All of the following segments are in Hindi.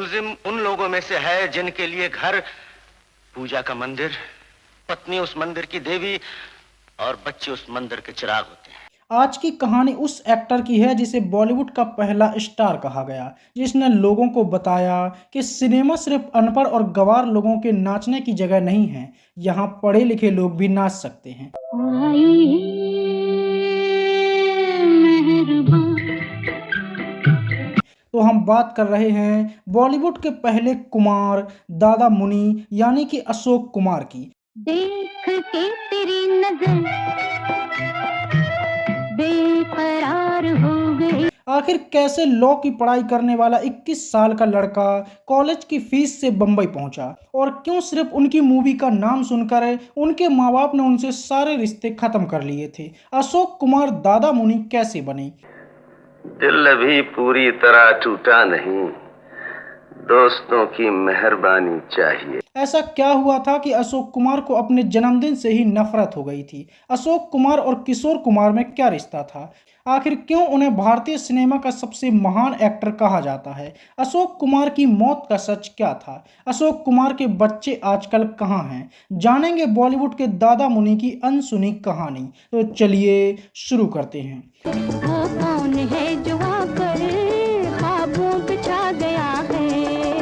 हिंदुइज्म उन लोगों में से है जिनके लिए घर पूजा का मंदिर, पत्नी उस मंदिर की देवी और बच्चे उस मंदिर के चिराग होते हैं। आज की कहानी उस एक्टर की है जिसे बॉलीवुड का पहला स्टार कहा गया, जिसने लोगों को बताया कि सिनेमा सिर्फ अनपढ़ और गंवार लोगों के नाचने की जगह नहीं है, यहाँ पढ़े लिखे लोग भी नाच सकते हैं। तो हम बात कर रहे हैं बॉलीवुड के पहले कुमार दादा मुनि यानी कि अशोक कुमार की। देख के तेरी नजर बेकरार हो गई। आखिर कैसे लॉ की पढ़ाई करने वाला 21 साल का लड़का कॉलेज की फीस से बंबई पहुंचा, और क्यों सिर्फ उनकी मूवी का नाम सुनकर उनके माँ बाप ने उनसे सारे रिश्ते खत्म कर लिए थे। अशोक कुमार दादा मुनि कैसे बने? दिल अभी पूरी तरह टूटा नहीं, दोस्तों की मेहरबानी चाहिए। ऐसा क्या हुआ था कि अशोक कुमार को अपने जन्मदिन से ही नफरत हो गई थी? अशोक कुमार और किशोर कुमार में क्या रिश्ता था? आखिर क्यों उन्हें भारतीय सिनेमा का सबसे महान एक्टर कहा जाता है? अशोक कुमार की मौत का सच क्या था? अशोक कुमार के बच्चे आजकल कहाँ हैं? जानेंगे बॉलीवुड के दादा मुनि की अनसुनी कहानी। तो चलिए शुरू करते हैं। वो कौन है जो आकर ख्वाबों पे छा गया है?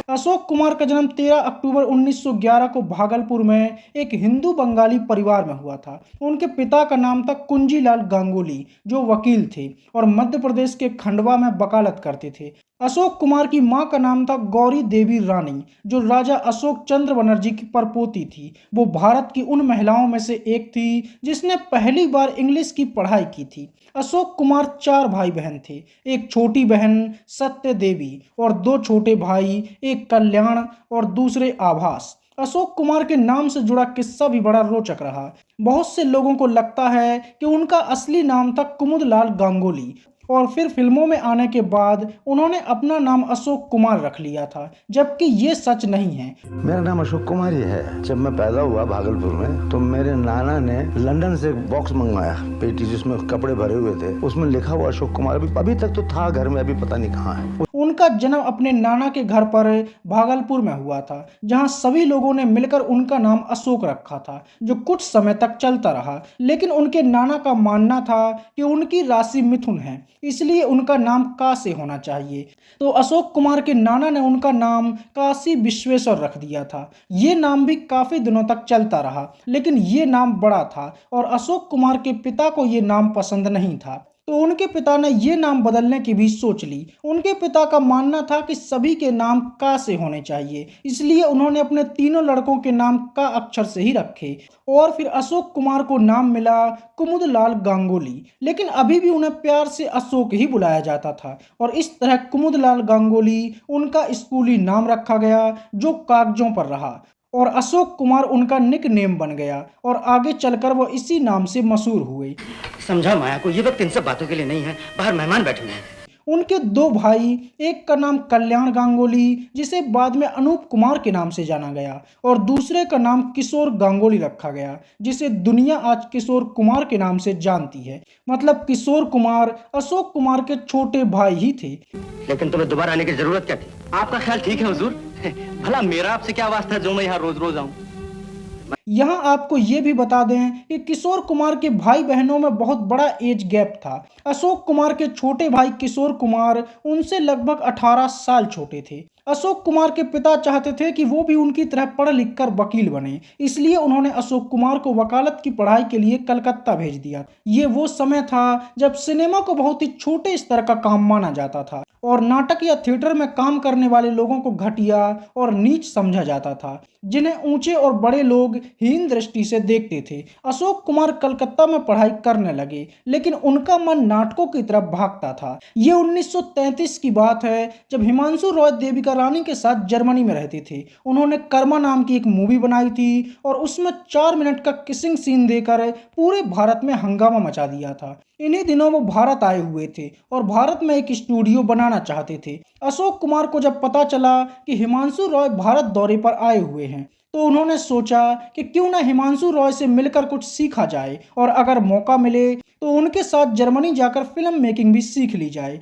अशोक कुमार का जन्म 13 अक्टूबर 1911 को भागलपुर में एक हिंदू बंगाली परिवार में हुआ था। उनके पिता का नाम था कुंजीलाल गांगुली, जो वकील थे और मध्य प्रदेश के खंडवा में वकालत करते थे। अशोक कुमार की मां का नाम था गौरी देवी रानी, जो राजा अशोक चंद्र बनर्जी की परपोती थी। वो भारत की उन महिलाओं में से एक थी जिसने पहली बार इंग्लिश की पढ़ाई की थी। अशोक कुमार 4 भाई बहन थे, एक छोटी बहन सत्य देवी और 2 छोटे भाई, एक कल्याण और दूसरे आभास। अशोक कुमार के नाम से जुड़ा किस्सा भी बड़ा रोचक रहा। बहुत से लोगों को लगता है कि उनका असली नाम था कुमुदलाल गांगुली, और फिर फिल्मों में आने के बाद उन्होंने अपना नाम अशोक कुमार रख लिया था, जबकि ये सच नहीं है। मेरा नाम अशोक कुमार ही है। जब मैं पैदा हुआ भागलपुर में, तो मेरे नाना ने लंदन से एक बॉक्स मंगवाया, पेटी जिसमें कपड़े भरे हुए थे, उसमें लिखा हुआ अशोक कुमार। अभी तक तो था घर में, अभी पता नहीं कहाँ है। उनका जन्म अपने नाना के घर पर भागलपुर में हुआ था, जहां सभी लोगों ने मिलकर उनका नाम अशोक रखा था, जो कुछ समय तक चलता रहा। लेकिन उनके नाना का मानना था कि उनकी राशि मिथुन है, इसलिए उनका नाम काशी होना चाहिए। तो अशोक कुमार के नाना ने उनका नाम काशी विश्वेश्वर रख दिया था। ये नाम भी काफी दिनों तक चलता रहा, लेकिन ये नाम बड़ा था और अशोक कुमार के पिता को ये नाम पसंद नहीं था, तो उनके पिता ने ये नाम बदलने की भी सोच ली। उनके पिता का मानना था कि सभी के नाम का से होने चाहिए, इसलिए उन्होंने अपने तीनों लड़कों के नाम का अक्षर से ही रखे, और फिर अशोक कुमार को नाम मिला कुमुदलाल गांगुली। लेकिन अभी भी उन्हें प्यार से अशोक ही बुलाया जाता था, और इस तरह कुमुदलाल गांगुली उनका स्कूली नाम रखा गया, जो कागजों पर रहा, और अशोक कुमार उनका निक नेम बन गया, और आगे चलकर वो इसी नाम से मशहूर हुए। समझा माया को, ये वक्त इन सब बातों के लिए नहीं है, बाहर मेहमान बैठे हैं। उनके 2 भाई, एक का नाम कल्याण गांगुली, जिसे बाद में अनूप कुमार के नाम से जाना गया, और दूसरे का नाम किशोर गांगुली रखा गया, जिसे दुनिया आज किशोर कुमार के नाम से जानती है। मतलब किशोर कुमार अशोक कुमार के छोटे भाई ही थे। लेकिन तुम्हें दोबारा आने की जरूरत क्या थी? आपका ख्याल ठीक है हुजूर। भला मेरा आपसे क्या वास्ता है जो मैं यहाँ रोज रोज आऊं? यहाँ आपको ये भी बता दें कि किशोर कुमार के भाई बहनों में बहुत बड़ा एज गैप था। अशोक कुमार के छोटे भाई किशोर कुमार उनसे लगभग 18 साल छोटे थे। अशोक कुमार के पिता चाहते थे कि वो भी उनकी तरह पढ़ लिख कर वकील बने, इसलिए उन्होंने अशोक कुमार को वकालत की पढ़ाई के लिए कलकत्ता भेज दिया। ये वो समय था जब सिनेमा को बहुत ही छोटे स्तर का काम माना जाता था, और नाटक या थिएटर में काम करने वाले लोगों को घटिया और नीच समझा जाता था, जिन्हें ऊंचे और बड़े लोग हीन दृष्टि से देखते थे। अशोक कुमार कलकत्ता में पढ़ाई करने लगे, लेकिन उनका मन नाटकों की तरफ भागता था। ये 1933 की बात है, जब हिमांशु रॉय देविका रानी के साथ जर्मनी में रहते थे। उन्होंने कर्मा नाम की एक मूवी बनाई थी, और उसमें 4 मिनट का किसिंग सीन देकर पूरे भारत में हंगामा मचा दिया था। इन्हीं दिनों वो भारत आए हुए थे और भारत में एक स्टूडियो बनाना चाहते थे। अशोक कुमार को जब पता चला कि हिमांशु रॉय भारत दौरे पर आए हुए हैं, तो उन्होंने सोचा कि क्यों ना हिमांशु रॉय से मिलकर कुछ सीखा जाए, और अगर मौका मिले तो उनके साथ जर्मनी जाकर फिल्म मेकिंग भी सीख ली जाए।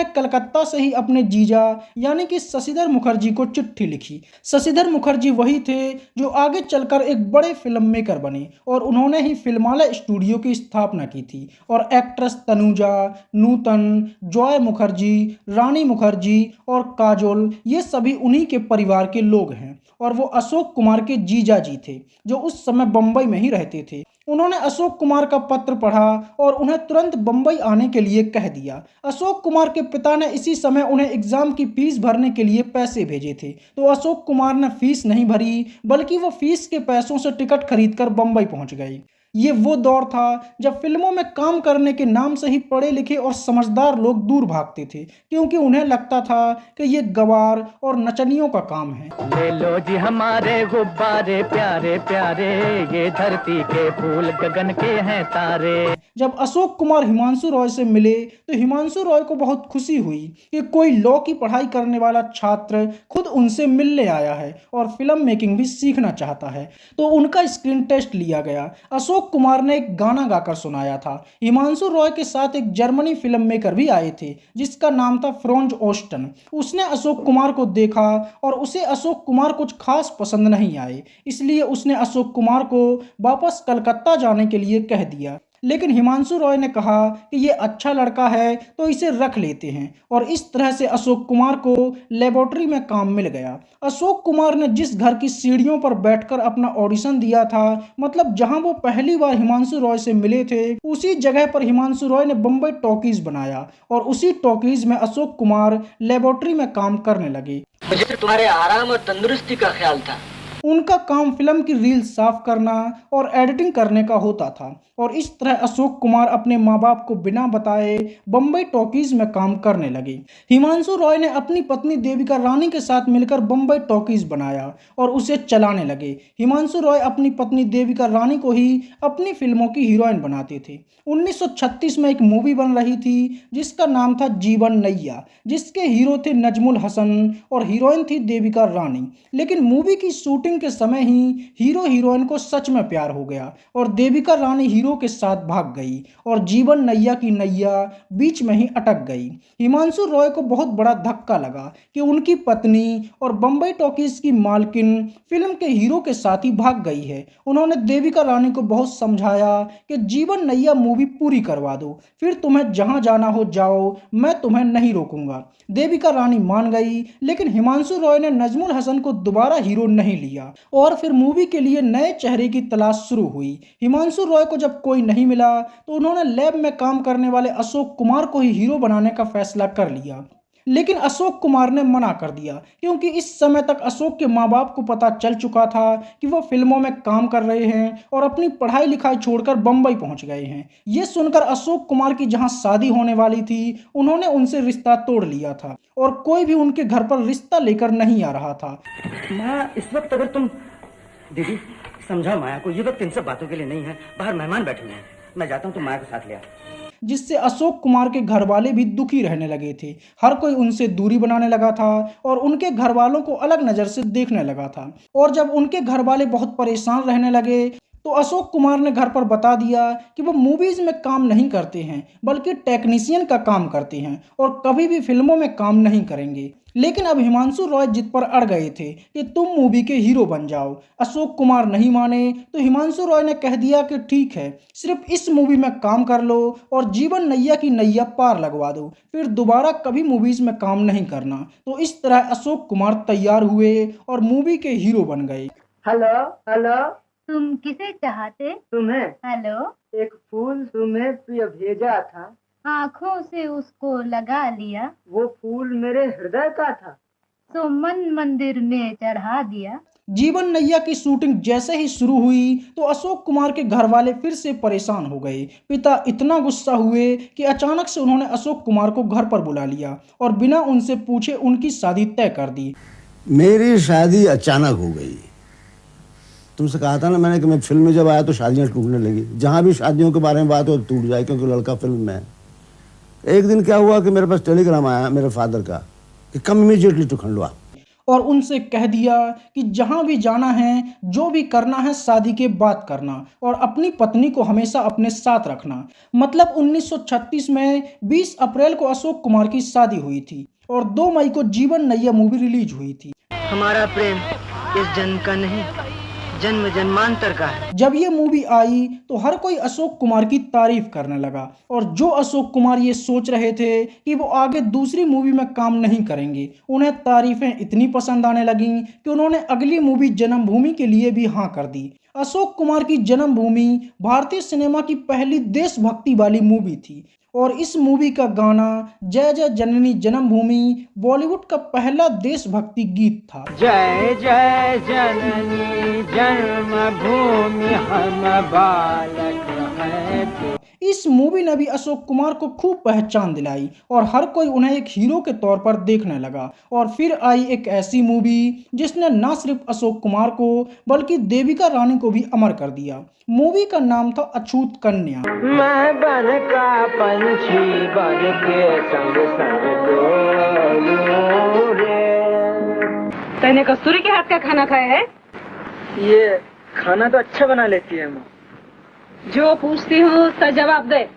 उन्होंने कलकत्ता से ही अपने जीजा यानी कि शशिधर मुखर्जी को चिट्ठी लिखी। शशिधर मुखर्जी वही थे जो आगे चलकर एक बड़े फिल्म मेकर बने और उन्होंने ही फिल्मालय स्टूडियो की स्थापना की थी। और एक्ट्रेस तनुजा, नूतन, जॉय मुखर्जी, रानी मुखर्जी और काजोल ये सभी उन्हीं के परिवार के लोग हैं। और वो अशोक कुमार के जीजा जी थे जो उस समय बम्बई में ही रहते थे। उन्होंने अशोक कुमार का पत्र पढ़ा और उन्हें तुरंत बम्बई आने के लिए कह दिया। अशोक कुमार के पिता ने इसी समय उन्हें एग्जाम की फीस भरने के लिए पैसे भेजे थे, तो अशोक कुमार ने फीस नहीं भरी बल्कि वो फीस के पैसों से टिकट खरीदकर बम्बई पहुंच गए। ये वो दौर था जब फिल्मों में काम करने के नाम से ही पढ़े लिखे और समझदार लोग दूर भागते थे, क्योंकि उन्हें लगता था कि ये गवार और नचनियों का काम है। ले लो जी हमारे गुब्बारे प्यारे प्यारे, ये धरती के फूल गगन के हैं तारे। जब अशोक कुमार हिमांशु रॉय से मिले तो हिमांशु रॉय को बहुत खुशी हुई कि कोई लॉ की पढ़ाई करने वाला छात्र खुद उनसे मिलने आया है और फिल्म मेकिंग भी सीखना चाहता है। तो उनका स्क्रीन टेस्ट लिया गया। अशोक कुमार ने एक गाना गाकर सुनाया था। हिमांशु रॉय के साथ एक जर्मनी फिल्म मेकर भी आए थे जिसका नाम था फ्रॉन्ज ओस्टन। उसने अशोक कुमार को देखा और उसे अशोक कुमार कुछ खास पसंद नहीं आए, इसलिए उसने अशोक कुमार को वापस कलकत्ता जाने के लिए कह दिया। लेकिन हिमांशु रॉय ने कहा कि ये अच्छा लड़का है तो इसे रख लेते हैं, और इस तरह से अशोक कुमार को लेबोरेटरी में काम मिल गया। अशोक कुमार ने जिस घर की सीढ़ियों पर बैठकर अपना ऑडिशन दिया था, मतलब जहां वो पहली बार हिमांशु रॉय से मिले थे, उसी जगह पर हिमांशु रॉय ने बम्बई टॉकीज बनाया और उसी टॉकीज में अशोक कुमार लेबोरेटरी में काम करने लगे। मुझे सिर्फ तुम्हारे आराम और तंदुरुस्ती का ख्याल था। उनका काम फिल्म की रील साफ करना और एडिटिंग करने का होता था, और इस तरह अशोक कुमार अपने माँ बाप को बिना बताए बम्बई टॉकीज में काम करने लगे। हिमांशु रॉय ने अपनी पत्नी देविका रानी के साथ मिलकर बम्बई टॉकीज बनाया और उसे चलाने लगे। हिमांशु रॉय अपनी पत्नी देविका रानी को ही अपनी फिल्मों की हीरोइन बनाते थे। 1936 में एक मूवी बन रही थी जिसका नाम था जीवन नैया, जिसके हीरो थे नजमुल हसन और हीरोइन थी देविका रानी। लेकिन मूवी की शूटिंग के समय ही हीरो हीरोइन को सच में प्यार हो गया और देविका रानी हीरो के साथ भाग गई और जीवन नैया की नैया बीच में ही अटक गई। हिमांशु रॉय को बहुत बड़ा धक्का लगा कि उनकी पत्नी और बम्बई टॉकीज की मालकिन फिल्म के हीरो के साथ ही भाग गई है। उन्होंने देविका रानी को बहुत समझाया कि जीवन नैया मूवी पूरी करवा दो, फिर तुम्हें जहां जाना हो जाओ, मैं तुम्हें नहीं रोकूंगा। देविका रानी मान गई, लेकिन हिमांशु रॉय ने नजमुल हसन को दोबारा हीरो नहीं लिया और फिर मूवी के लिए नए चेहरे की तलाश शुरू हुई। हिमांशु रॉय को जब कोई नहीं मिला तो उन्होंने लैब में काम करने वाले अशोक कुमार को ही हीरो बनाने का फैसला कर लिया। लेकिन अशोक कुमार ने मना कर दिया, क्योंकि इस समय तक अशोक के माँ बाप को पता चल चुका था कि वो फिल्मों में काम कर रहे हैं और अपनी पढ़ाई लिखाई छोड़कर बम्बई पहुंच गए हैं। ये सुनकर अशोक कुमार की जहां शादी होने वाली थी, उन्होंने उनसे रिश्ता तोड़ लिया था और कोई भी उनके घर पर रिश्ता लेकर नहीं आ रहा था। माया, इस वक्त अगर तुम दीदी समझाओ माया को, ये वक्त इन सब बातों के लिए नहीं है। बाहर मेहमान बैठे हैं, मैं जाता हूँ, तुम माया को साथ ले आओ। जिससे अशोक कुमार के घर वाले भी दुखी रहने लगे थे। हर कोई उनसे दूरी बनाने लगा था और उनके घर वालों को अलग नज़र से देखने लगा था। और जब उनके घर वाले बहुत परेशान रहने लगे तो अशोक कुमार ने घर पर बता दिया कि वो मूवीज़ में काम नहीं करते हैं, बल्कि टेक्नीशियन का काम करते हैं और कभी भी फिल्मों में काम नहीं करेंगे। लेकिन अब हिमांशु रॉय जिद पर अड़ गए थे कि तुम मूवी के हीरो बन जाओ। अशोक कुमार नहीं माने तो हिमांशु रॉय ने कह दिया कि ठीक है, सिर्फ इस मूवी में काम कर लो और जीवन नैया की नैया पार लगवा दो, फिर दोबारा कभी मूवीज में काम नहीं करना। तो इस तरह अशोक कुमार तैयार हुए और मूवी के हीरो बन गए। हेलो हेलो, तुम किसे चाहते? तुम्हें हेलो, एक फूल तुम्हें प्रिय भेजा था, आँखों से उसको लगा लिया, वो फूल मेरे हृदय का था, तो मन मंदिर में चढ़ा दिया। जीवन नैया की शूटिंग जैसे ही शुरू हुई तो अशोक कुमार के घर वाले फिर से परेशान हो गए। पिता इतना गुस्सा हुए कि अचानक से उन्होंने अशोक कुमार को घर पर बुला लिया और बिना उनसे पूछे उनकी शादी तय कर दी। मेरी शादी अचानक हो गई। तुमसे कहा था ना मैंने कि मैं फिल्म में जब आया तो शादियां टूटने लगी। जहां भी शादियों के बारे में बात हो टूट जाए, क्योंकि लड़का फिल्म में है। एक दिन क्या हुआ कि मेरे पास टेलीग्राम आया मेरे फादर का कि कम इमीडिएटली टू खंडवा। और उनसे कह दिया कि जहां भी जाना है, जो भी करना है, शादी के बाद करना और अपनी पत्नी को हमेशा अपने साथ रखना। मतलब 1936 में 20 अप्रैल को अशोक कुमार की शादी हुई थी और 2 मई को जीवन नैया मूवी रिलीज हुई थी। हमारा प्रेम इस जन्म का नहीं, जन्म जन्मांतर का है। जब ये मूवी आई तो हर कोई अशोक कुमार की तारीफ करने लगा और जो अशोक कुमार ये सोच रहे थे कि वो आगे दूसरी मूवी में काम नहीं करेंगे, उन्हें तारीफें इतनी पसंद आने लगीं कि उन्होंने अगली मूवी जन्मभूमि के लिए भी हाँ कर दी। अशोक कुमार की जन्मभूमि भारतीय सिनेमा की पहली देशभक्ति वाली मूवी थी और इस मूवी का गाना जय जय जननी जन्मभूमि बॉलीवुड का पहला देशभक्ति गीत था। जय जय जननी जन्मभूमि हम बालक हैं। इस मूवी ने भी अशोक कुमार को खूब पहचान दिलाई और हर कोई उन्हें एक हीरो के तौर पर देखने लगा। और फिर आई एक ऐसी मूवी जिसने न सिर्फ अशोक कुमार को बल्कि देविका रानी को भी अमर कर दिया। मूवी का नाम था अछूत कन्या। मैं बन का पंछी बन के संग संग डोलूं रे। तैने कस्तूरी के हाथ का खाना खाया है? ये खाना तो अच्छा बना लेती है माँ। जो पूछती हूँ उसका जवाब दे।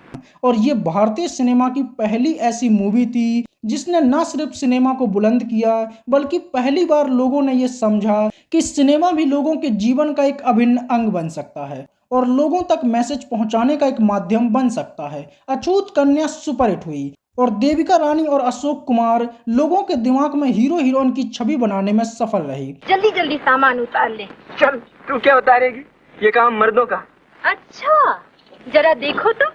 और ये भारतीय सिनेमा की पहली ऐसी मूवी थी जिसने न सिर्फ सिनेमा को बुलंद किया बल्कि पहली बार लोगों ने ये समझा कि सिनेमा भी लोगों के जीवन का एक अभिन्न अंग बन सकता है और लोगों तक मैसेज पहुंचाने का एक माध्यम बन सकता है। अछूत कन्या सुपरहिट हुई और देविका रानी और अशोक कुमार लोगों के दिमाग में हीरो हीरोइन की छवि बनाने में सफल रही। जल्दी जल्दी सामान उतार ले। चल, तू क्या उतारेगी? ये काम मर्दों का। अच्छा, जरा देखो तो।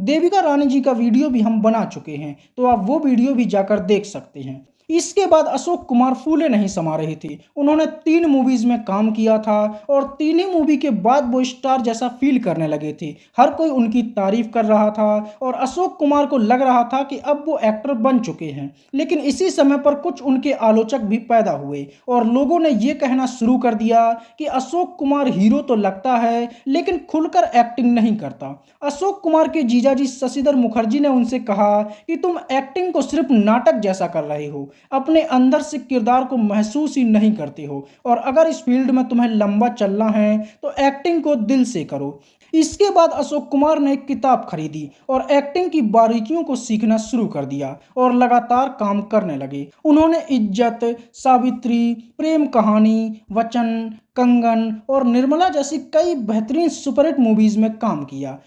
देविका रानी जी का वीडियो भी हम बना चुके हैं, तो आप वो वीडियो भी जाकर देख सकते हैं। इसके बाद अशोक कुमार फूले नहीं समा रहे थे। उन्होंने 3 मूवीज में काम किया था और 3 ही मूवी के बाद वो स्टार जैसा फील करने लगे थे। हर कोई उनकी तारीफ कर रहा था और अशोक कुमार को लग रहा था कि अब वो एक्टर बन चुके हैं। लेकिन इसी समय पर कुछ उनके आलोचक भी पैदा हुए और लोगों ने ये कहना शुरू कर दिया कि अशोक कुमार हीरो तो लगता है लेकिन खुलकर एक्टिंग नहीं करता। अशोक कुमार के जीजाजी शशिधर मुखर्जी ने उनसे कहा कि तुम एक्टिंग को सिर्फ नाटक जैसा कर रहे हो, अपने अंदर से किरदार को महसूस ही नहीं करते हो और अगर इस फील्ड में तुम्हें लंबा चलना है तो एक्टिंग को दिल से करो। इसके बाद अशोक कुमार ने एक किताब खरीदी और एक्टिंग की बारीकियों को सीखना शुरू कर दिया और लगातार काम करने लगे। उन्होंने इज्जत, सावित्री, प्रेम कहानी, वचन, कंगन और निर्मला जैसी कई बेहतरीन सुपरहिट मूवीज में काम किया।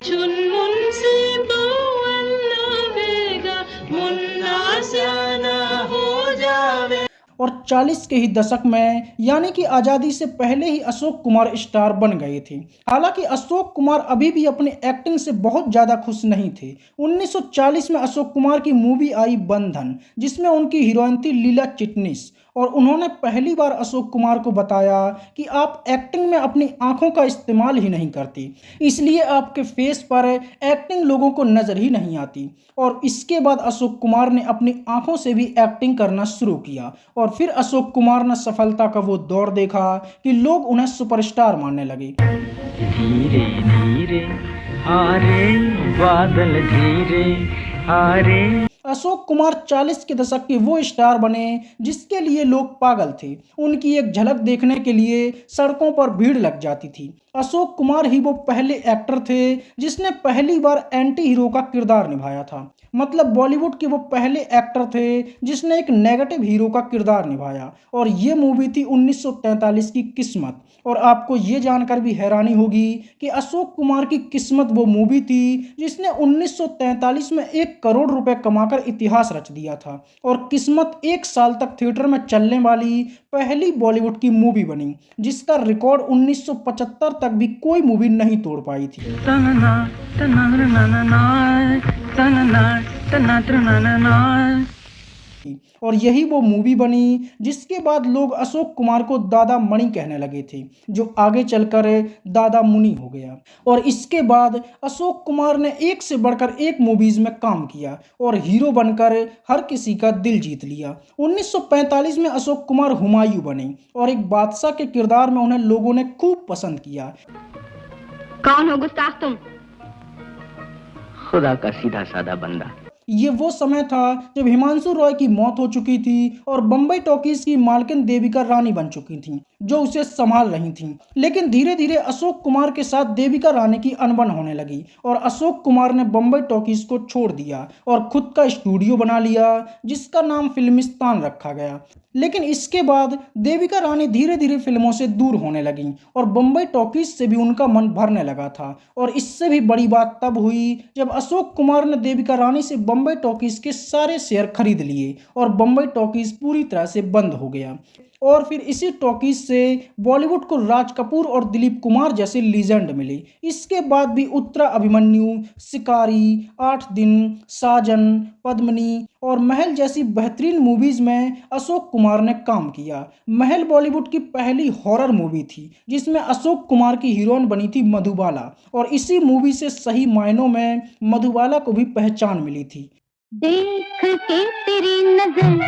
और 40 के ही दशक में यानी कि आज़ादी से पहले ही अशोक कुमार स्टार बन गए थे। हालांकि अशोक कुमार अभी भी अपनी एक्टिंग से बहुत ज़्यादा खुश नहीं थे। 1940 में अशोक कुमार की मूवी आई बंधन, जिसमें उनकी हीरोइन थी लीला चिटनिस और उन्होंने पहली बार अशोक कुमार को बताया कि आप एक्टिंग में अपनी आंखों का इस्तेमाल ही नहीं करते, इसलिए आपके फेस पर एक्टिंग लोगों को नज़र ही नहीं आती। और इसके बाद अशोक कुमार ने अपनी आंखों से भी एक्टिंग करना शुरू किया और फिर अशोक कुमार ने सफलता का वो दौर देखा कि लोग उन्हें सुपरस्टार मानने लगे। धीरे धीरे हारे बादल, धीरे हारे। अशोक कुमार 40 के दशक के वो स्टार बने जिसके लिए लोग पागल थे। उनकी एक झलक देखने के लिए सड़कों पर भीड़ लग जाती थी। अशोक कुमार ही वो पहले एक्टर थे जिसने पहली बार एंटी हीरो का किरदार निभाया था। मतलब बॉलीवुड के वो पहले एक्टर थे जिसने एक नेगेटिव हीरो का किरदार निभाया और ये मूवी थी 1943 की किस्मत। और आपको ये जानकर भी हैरानी होगी कि अशोक कुमार की किस्मत वो मूवी थी जिसने 1943 में 1 करोड़ रुपए कमाकर इतिहास रच दिया था और किस्मत 1 साल तक थिएटर में चलने वाली पहली बॉलीवुड की मूवी बनी, जिसका रिकॉर्ड 1975 तक भी कोई मूवी नहीं तोड़ पाई थी। और यही वो मूवी बनी जिसके बाद लोग अशोक कुमार को दादा मणि कहने लगे थे, जो आगे चलकर दादा मुनि हो गया। और इसके बाद अशोक कुमार ने एक से बढ़कर एक मूवीज में काम किया और हीरो बनकर हर किसी का दिल जीत लिया। 1945 में अशोक कुमार हुमायूं बने और एक बादशाह के किरदार में उन्हें लोगों ने खूब पसंद किया। कौन हो गुस्ताख तुम? खुदा का सीधा साधा बंदा। ये वो समय था जब हिमांशु रॉय की मौत हो चुकी थी और बम्बई टॉकीज की मालकिन देविका रानी बन चुकी थी जो उसे संभाल रही थी। लेकिन धीरे धीरे अशोक कुमार के साथ देविका रानी की अनबन होने लगी और अशोक कुमार ने बम्बई टॉकीज को छोड़ दिया और खुद का स्टूडियो बना लिया जिसका नाम फिल्मिस्तान रखा गया। लेकिन इसके बाद देविका रानी धीरे धीरे फिल्मों से दूर होने लगी और बम्बई टॉकीज से भी उनका मन भरने लगा था। और इससे भी बड़ी बात तब हुई जब अशोक कुमार ने देविका रानी से बम्बई टॉकीज के सारे शेयर खरीद लिए और बम्बई टॉकीज पूरी तरह से बंद हो गया। और फिर इसी टॉकीज से बॉलीवुड को राज कपूर और दिलीप कुमार जैसे लीजेंड मिले। इसके बाद भी उत्तरा अभिमन्यु, शिकारी, 8 दिन, साजन, पद्मिनी और महल जैसी बेहतरीन मूवीज में अशोक कुमार ने काम किया। महल बॉलीवुड की पहली हॉरर मूवी थी जिसमें अशोक कुमार की हीरोइन बनी थी मधुबाला और इसी मूवी से सही मायनों में मधुबाला को भी पहचान मिली थी। देख के तेरी नजर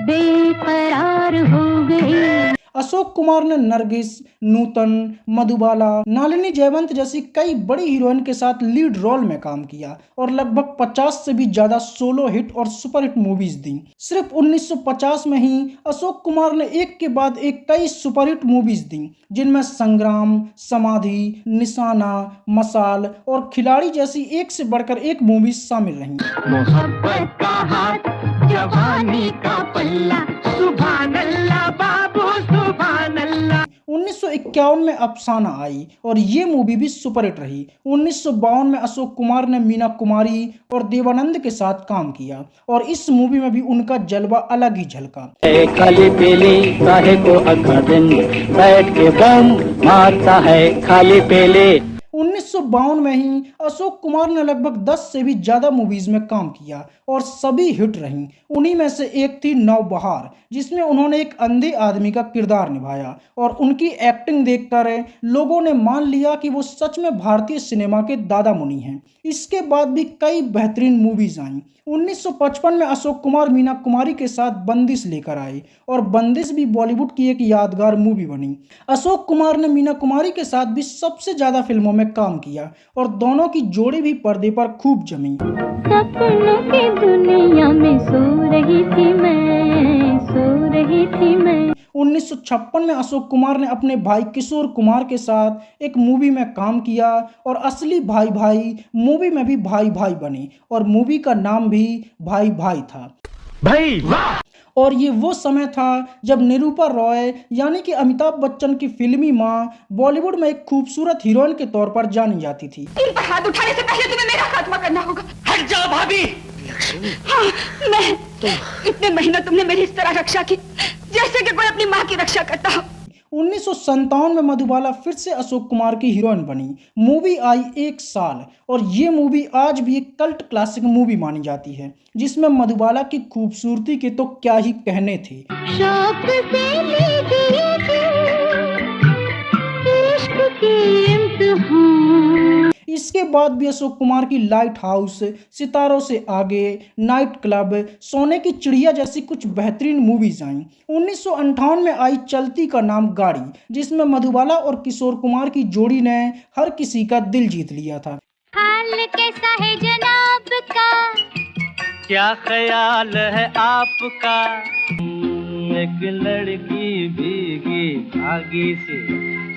बेकरार हो गई। अशोक कुमार ने नरगिस, नूतन, मधुबाला, नालिनी जयवंत जैसी कई बड़ी हीरोइन के साथ लीड रोल में काम किया और लगभग 50 से भी ज्यादा सोलो हिट और सुपरहिट मूवीज दी। सिर्फ 1950 में ही अशोक कुमार ने एक के बाद एक कई सुपरहिट मूवीज दी जिनमें संग्राम, समाधि, निशाना, मसाल और खिलाड़ी जैसी एक से बढ़कर एक मूवीज शामिल रहीं। मोहब्बत का हाथ, जवानी का पल्ला, सुभान अल्लाह बाबू सुभान अल्लाह। 1951 में अफसाना आई और ये मूवी भी सुपरहिट रही। 1952 में अशोक कुमार ने मीना कुमारी और देवानंद के साथ काम किया और इस मूवी में भी उनका जलवा अलग ही झलका। खाली पीली काहे को अखा दिन बैठ के बम मारता है खाली पीली। 1952 में ही अशोक कुमार ने लगभग 10 से भी ज्यादा मूवीज में काम किया और सभी हिट रहीं। उन्हीं में से एक थी नवबहार जिसमें उन्होंने एक अंधे आदमी का किरदार निभाया और उनकी एक्टिंग देखकर लोगों ने मान लिया कि वो सच में भारतीय सिनेमा के दादा मुनि हैं। इसके बाद भी कई बेहतरीन मूवीज आईं। 1955 में अशोक कुमार मीना कुमारी के साथ बंदिश लेकर आए और बंदिश भी बॉलीवुड की एक यादगार मूवी बनी। अशोक कुमार ने मीना कुमारी के साथ भी सबसे ज्यादा फिल्मों में काम किया और दोनों की जोड़ी भी पर्दे पर खूब जमी। सपनों की दुनिया में सो रही थी मैं, सो रही थी मैं। 1956 में अशोक कुमार ने अपने भाई किशोर कुमार के साथ एक मूवी में काम किया और असली भाई भाई मूवी में भी भाई भाई बने और मूवी का नाम भी भाई भाई था। भाई वाह! और ये वो समय था जब निरूपा रॉय यानी कि अमिताभ बच्चन की फिल्मी मां बॉलीवुड में एक खूबसूरत हीरोइन के तौर पर जानी जाती थी। इन पर हाथ उठाने से पहले तुम्हें मेरा खात्मा करना होगा। हट जाओ भाभी। हाँ, मैं इतने महीनों तुमने मेरी इस तरह रक्षा की जैसे कि कोई अपनी माँ की रक्षा करता हो। 1957 में मधुबाला फिर से अशोक कुमार की हीरोइन बनी। मूवी आई 1 साल और ये मूवी आज भी एक कल्ट क्लासिक मूवी मानी जाती है जिसमें मधुबाला की खूबसूरती के तो क्या ही कहने थे। शौक से लीजिए इश्क की इम्तिहान। इसके बाद भी अशोक कुमार की लाइट हाउस, सितारों से आगे, नाइट क्लब, सोने की चिड़िया जैसी कुछ बेहतरीन मूवीज आईं। 1958 में आई चलती का नाम गाड़ी जिसमें मधुबाला और किशोर कुमार की जोड़ी ने हर किसी का दिल जीत लिया था। हाल कैसा है जनाब का, क्या ख्याल है आपका, एक लड़की भीगी भागी से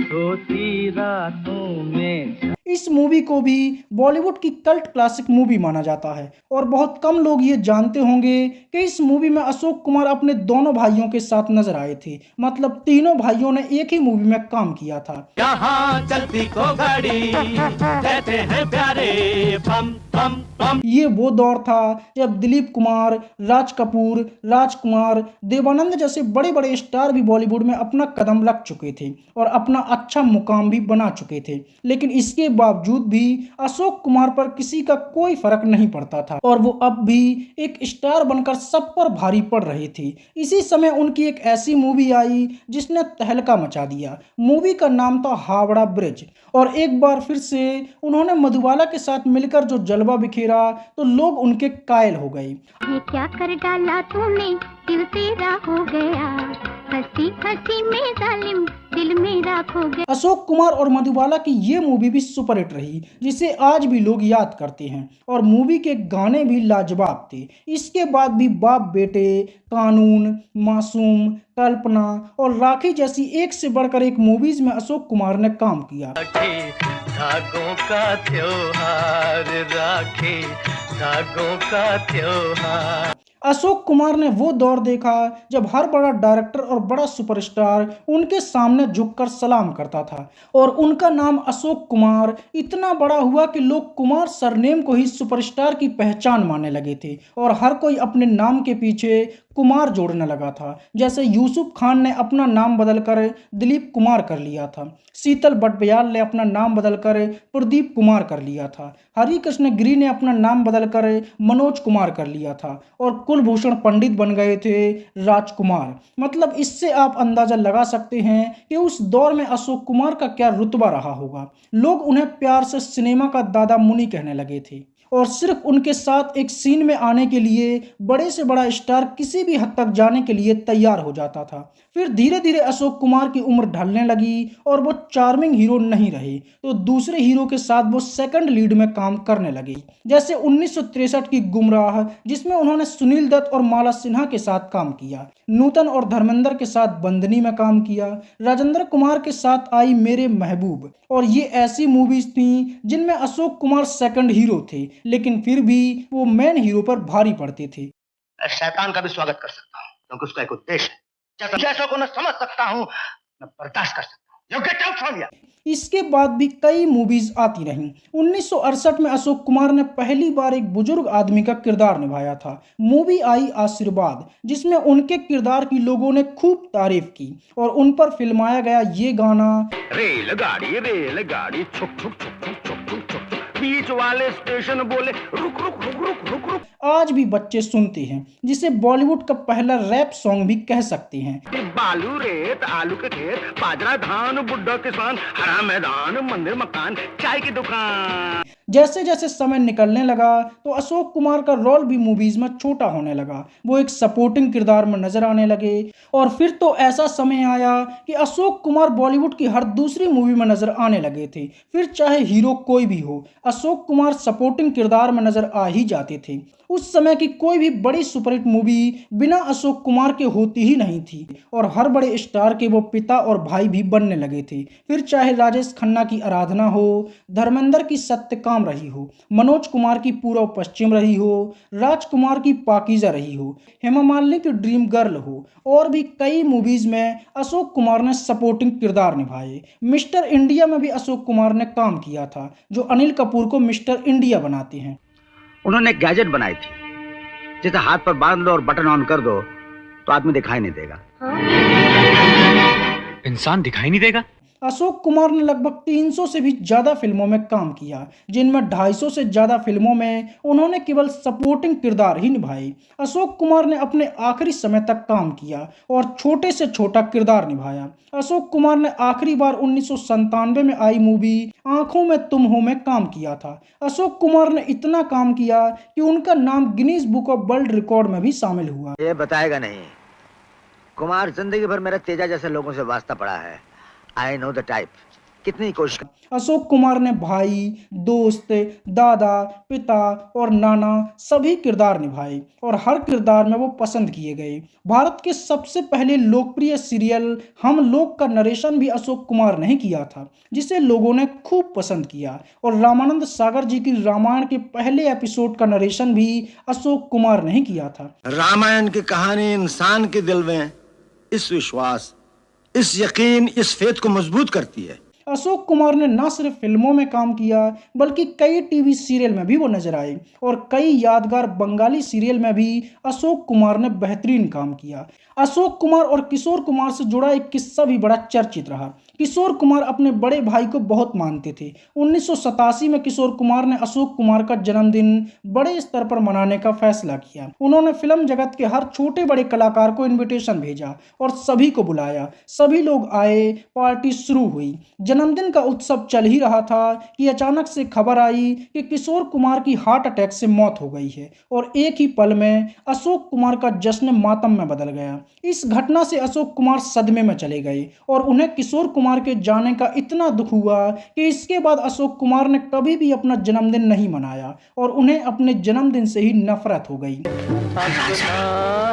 सोती रातों में। इस मूवी को भी बॉलीवुड की कल्ट क्लासिक मूवी माना जाता है और बहुत कम लोग ये जानते होंगे कि इस मूवी में अशोक कुमार अपने दोनों भाइयों के साथ नजर आए थे। मतलब तीनों भाइयों ने एक ही मूवी में काम किया था। यहाँ चलती को गाड़ी कहते हैं प्यारे बम बम बम। ये वो दौर था जब दिलीप कुमार, राज कपूर, राजकुमार, देवानंद जैसे बड़े बड़े स्टार भी बॉलीवुड में अपना कदम रख चुके थे और अपना अच्छा मुकाम भी बना चुके थे। लेकिन इसके बावजूद भी अशोक कुमार पर किसी का कोई फर्क नहीं पड़ता था और वो अब भी एक स्टार बनकर सब पर भारी पड़ रहे थे। इसी समय उनकी एक ऐसी मूवी आई जिसने तहलका मचा दिया। मूवी का नाम था हावड़ा ब्रिज और एक बार फिर से उन्होंने मधुबाला के साथ मिलकर जो जलवा बिखेरा तो लोग उनके कायल हो गए। क्या कर डाला तूने, दिल तेरा हो गया, हंसी हंसी में जालिम दिल मेरा खो गया। अशोक कुमार और मधुबाला की ये मूवी भी सुपरहिट रही, जिसे आज भी लोग याद करते हैं, और मूवी के गाने भी लाजवाब थे। इसके बाद भी बाप बेटे, कानून, मासूम, कल्पना और राखी जैसी एक से बढ़कर एक मूवीज में अशोक कुमार ने काम किया। धागों का त्योहार, राखी धागों का त्योहार। अशोक कुमार ने वो दौर देखा जब हर बड़ा डायरेक्टर और बड़ा सुपरस्टार उनके सामने झुककर सलाम करता था, और उनका नाम अशोक कुमार इतना बड़ा हुआ कि लोग कुमार सरनेम को ही सुपरस्टार की पहचान मानने लगे थे, और हर कोई अपने नाम के पीछे कुमार जोड़ने लगा था। जैसे यूसुफ खान ने अपना नाम बदलकर दिलीप कुमार कर लिया था, शीतल बटबयाल ने अपना नाम बदलकर प्रदीप कुमार कर लिया था, हरि कृष्ण गिरी ने अपना नाम बदलकर मनोज कुमार कर लिया था, और कुलभूषण पंडित बन गए थे राजकुमार। मतलब इससे आप अंदाजा लगा सकते हैं कि उस दौर में अशोक कुमार का क्या रुतबा रहा होगा। लोग उन्हें प्यार से सिनेमा का दादा मुनि कहने लगे थे, और सिर्फ उनके साथ एक सीन में आने के लिए बड़े से बड़ा स्टार किसी भी हद तक जाने के लिए तैयार हो जाता था। फिर धीरे धीरे अशोक कुमार की उम्र ढलने लगी और वो चार्मिंग हीरो नहीं रहे, तो दूसरे हीरो के साथ वो सेकंड लीड में काम करने लगे। जैसे 1963 की गुमराह, जिसमें उन्होंने सुनील दत्त और माला सिन्हा के साथ काम किया, नूतन और धर्मेंद्र के साथ बंदनी में काम किया, राजेंद्र कुमार के साथ आई मेरे महबूब, और ये ऐसी मूवीज थी जिनमें अशोक कुमार सेकंड हीरो थे, लेकिन फिर भी वो मेन हीरो पर भारी पड़ते थे। शैतान का भी स्वागत कर सकता हूँ, क्योंकि उसका एक उद्देश्य है। जैसों को मैं समझ सकता हूँ, मैं बर्दाश्त कर सकता हूँ। You get out from here. इसके बाद भी कई मूवीज आती रहीं। 1968 में अशोक कुमार ने पहली बार एक बुजुर्ग आदमी का किरदार निभाया था। मूवी आई आशीर्वाद, जिसमें उनके किरदार की लोगों ने खूब तारीफ की, और उन पर फिल्माया गया ये गाना, रेलगाड़ी रेलगाड़ी छुक छुक छुक छुक छुक छुक छुक, बीच वाले स्टेशन बोले रुक रुक रुक रुक रुक रुक, आज भी बच्चे सुनते हैं, जिसे बॉलीवुड का पहला रैप सॉन्ग भी कह सकते हैं। बालू रेत आलू के खेत, बाजरा धान, बुड्ढा किसान, हरा मैदान, मंदिर मकान, चाय की दुकान। जैसे जैसे समय निकलने लगा तो अशोक कुमार का रोल भी मूवीज में छोटा होने लगा। वो एक सपोर्टिंग किरदार में नजर आने लगे, और फिर तो ऐसा समय आया कि अशोक कुमार बॉलीवुड की हर दूसरी मूवी में नजर आने लगे थे। फिर चाहे हीरो कोई भी हो, अशोक कुमार सपोर्टिंग किरदार में नजर आ ही जाते थे। उस समय की कोई भी बड़ी सुपरहिट मूवी बिना अशोक कुमार के होती ही नहीं थी, और हर बड़े स्टार के वो पिता और भाई भी बनने लगे थे। फिर चाहे राजेश खन्ना की आराधना हो, धर्मेंद्र की सत्यकाम रही हो, मनोज कुमार की पूर्व पश्चिम रही हो, राजकुमार की पाकीज़ा रही हो, हेमा मालिनी की ड्रीम गर्ल हो, और भी कई मूवीज में अशोक कुमार ने सपोर्टिंग किरदार निभाए। मिस्टर इंडिया में भी अशोक कुमार ने काम किया था, जो अनिल कपूर को मिस्टर इंडिया बनाते हैं। उन्होंने एक गैजेट बनाई थी, जिसे हाथ पर बांध लो और बटन ऑन कर दो तो आदमी दिखाई नहीं देगा। इंसान दिखाई नहीं देगा? अशोक कुमार ने लगभग 300 से भी ज़्यादा फिल्मों में काम किया, जिनमें 250 से ज़्यादा फिल्मों में उन्होंने केवल सपोर्टिंग किरदार ही निभाए। अशोक कुमार ने अपने आखिरी समय तक काम किया और छोटे से छोटा किरदार निभाया। अशोक कुमार ने आखिरी बार 1997 में आई मूवी आंखों में तुम हो में काम किया था। अशोक कुमार ने इतना काम किया कि उनका नाम Guinness book of world record में भी शामिल हुआ। ये बताएगा नहीं, कुमार जिंदगी भर मेरा तेजा जैसे लोगों से वास्ता पड़ा है। I know the type. कितनी कोशिश। अशोक कुमार ने भाई, दोस्त, दादा, पिता और नाना सभी किरदार निभाए, और हर किरदार में वो पसंद किए गए। भारत के सबसे पहले लोकप्रिय सीरियल हम लोग का नरेशन भी अशोक कुमार ने किया था, जिसे लोगों ने खूब पसंद किया। और रामानंद सागर जी की रामायण के पहले एपिसोड का नरेशन भी अशोक कुमार ने किया था। रामायण की कहानी इंसान के दिल में इस विश्वास, इस यकीन, इस फेथ को मजबूत करती है। अशोक कुमार ने न सिर्फ फिल्मों में काम किया, बल्कि कई टीवी सीरियल में भी वो नजर आए, और कई यादगार बंगाली सीरियल में भी अशोक कुमार ने बेहतरीन काम किया। अशोक कुमार और किशोर कुमार से जुड़ा एक किस्सा भी बड़ा चर्चित रहा। किशोर कुमार अपने बड़े भाई को बहुत मानते थे। 1987 में किशोर कुमार ने अशोक कुमार का जन्मदिन बड़े स्तर पर मनाने का फैसला किया। उन्होंने फिल्म जगत के हर छोटे बड़े कलाकार को इनविटेशन भेजा और सभी को बुलाया। सभी लोग आए, पार्टी शुरू हुई। जन्मदिन का उत्सव चल ही रहा था कि अचानक से खबर आई कि किशोर कुमार की हार्ट अटैक से मौत हो गई है और एक ही पल में अशोक कुमार का जश्न मातम में बदल गया। इस घटना से अशोक कुमार सदमे में चले गए और उन्हें किशोर कुमार के जाने का इतना दुख हुआ कि इसके बाद अशोक कुमार ने कभी भी अपना जन्मदिन नहीं मनाया और उन्हें अपने जन्मदिन से ही नफरत हो गई।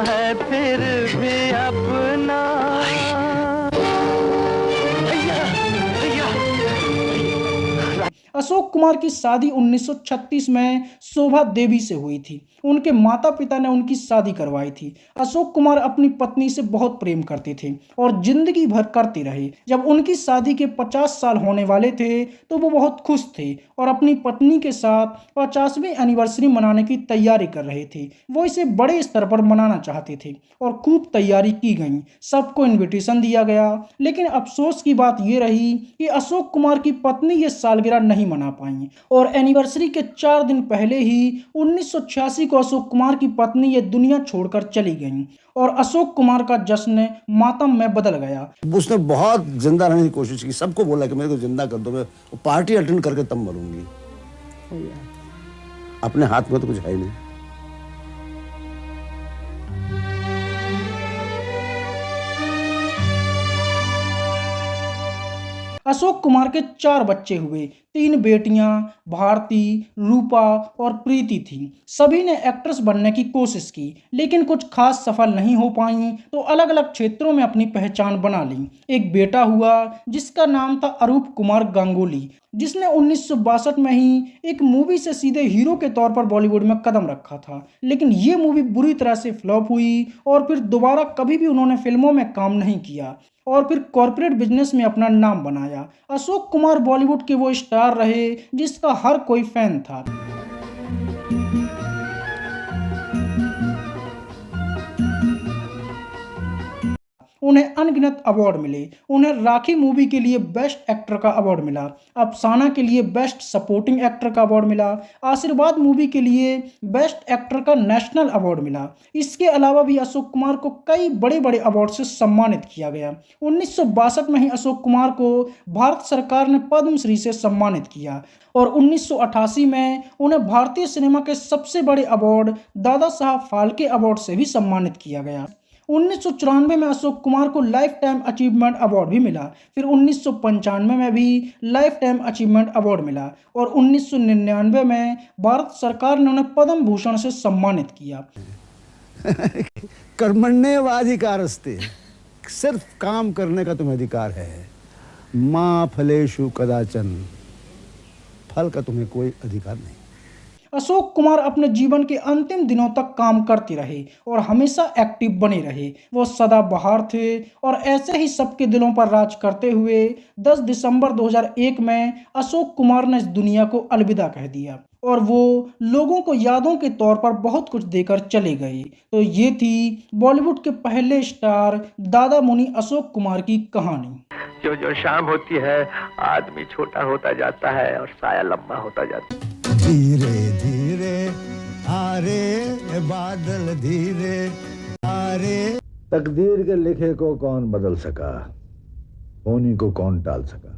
है फिर भी अपना अशोक कुमार की शादी 1936 में शोभा देवी से हुई थी। उनके माता पिता ने उनकी शादी करवाई थी। अशोक कुमार अपनी पत्नी से बहुत प्रेम करते थे और जिंदगी भर करते रहे। जब उनकी शादी के 50 साल होने वाले थे तो वो बहुत खुश थे और अपनी पत्नी के साथ 50वीं एनिवर्सरी मनाने की तैयारी कर रहे थे। वो इसे बड़े स्तर पर मनाना चाहते थे और खूब तैयारी की गई। सबको इन्विटेशन दिया गया, लेकिन अफसोस की बात ये रही कि अशोक कुमार की पत्नी ये सालगिरह नहीं मना पाई और एनिवर्सरी के 4 दिन पहले ही 1986 को अशोक कुमार की पत्नी ये दुनिया छोड़कर चली गई और अशोक कुमार का जश्न मातम में बदल गया। उसने बहुत जिंदा रहने की कोशिश की, सबको बोला कि मेरे को जिंदा कर दो, मैं पार्टी अटेंड करके तब मरूंगी। अपने हाथ में तो कुछ है ही नहीं। अशोक कुमार के 4 बच्चे हुए। 3 बेटियां भारती, रूपा और प्रीति थी। सभी ने एक्ट्रेस बनने की कोशिश की, लेकिन कुछ खास सफल नहीं हो पाई तो अलग अलग क्षेत्रों में अपनी पहचान बना ली। एक बेटा हुआ जिसका नाम था अरूप कुमार गांगुली, जिसने 1962 में ही एक मूवी से सीधे हीरो के तौर पर बॉलीवुड में कदम रखा था, लेकिन ये मूवी बुरी तरह से फ्लॉप हुई और फिर दोबारा कभी भी उन्होंने फिल्मों में काम नहीं किया और फिर कॉर्पोरेट बिजनेस में अपना नाम बनाया। अशोक कुमार बॉलीवुड के वो स्टार रहे जिसका हर कोई फैन था। उन्हें अनगिनत अवार्ड मिले। उन्हें राखी मूवी के लिए बेस्ट एक्टर का अवार्ड मिला, अफसाना के लिए बेस्ट सपोर्टिंग एक्टर का अवार्ड मिला, आशीर्वाद मूवी के लिए बेस्ट एक्टर का नेशनल अवार्ड मिला। इसके अलावा भी अशोक कुमार को कई बड़े बड़े अवार्ड से सम्मानित किया गया। 1962 में ही अशोक कुमार को भारत सरकार ने पद्मश्री से सम्मानित किया और 1988 में उन्हें भारतीय सिनेमा के सबसे बड़े अवार्ड दादा साहब फाल्के अवार्ड से भी सम्मानित किया गया। 1994 में अशोक कुमार को लाइफ टाइम अचीवमेंट अवार्ड भी मिला। फिर 1995 में भी लाइफ टाइम अचीवमेंट अवार्ड मिला और 1999 में भारत सरकार ने उन्हें पद्म भूषण से सम्मानित किया। कर्मण्येवाधिकारस्ते, सिर्फ काम करने का तुम्हें अधिकार है। मां फलेषु कदाचन, फल का तुम्हें कोई अधिकार नहीं। अशोक कुमार अपने जीवन के अंतिम दिनों तक काम करते रहे और हमेशा एक्टिव बने रहे। वो सदाबहार थे और ऐसे ही सबके दिलों पर राज करते हुए 10 दिसंबर 2001 में अशोक कुमार ने इस दुनिया को अलविदा कह दिया और वो लोगों को यादों के तौर पर बहुत कुछ देकर चले गए। तो ये थी बॉलीवुड के पहले स्टार दादा मुनि अशोक कुमार की कहानी। जो जो शाम होती है आदमी छोटा होता जाता है और साया लंबा होता जाता है। धीरे धीरे आरे बादल, धीरे आरे। तकदीर के लिखे को कौन बदल सका, होनी को कौन टाल सका।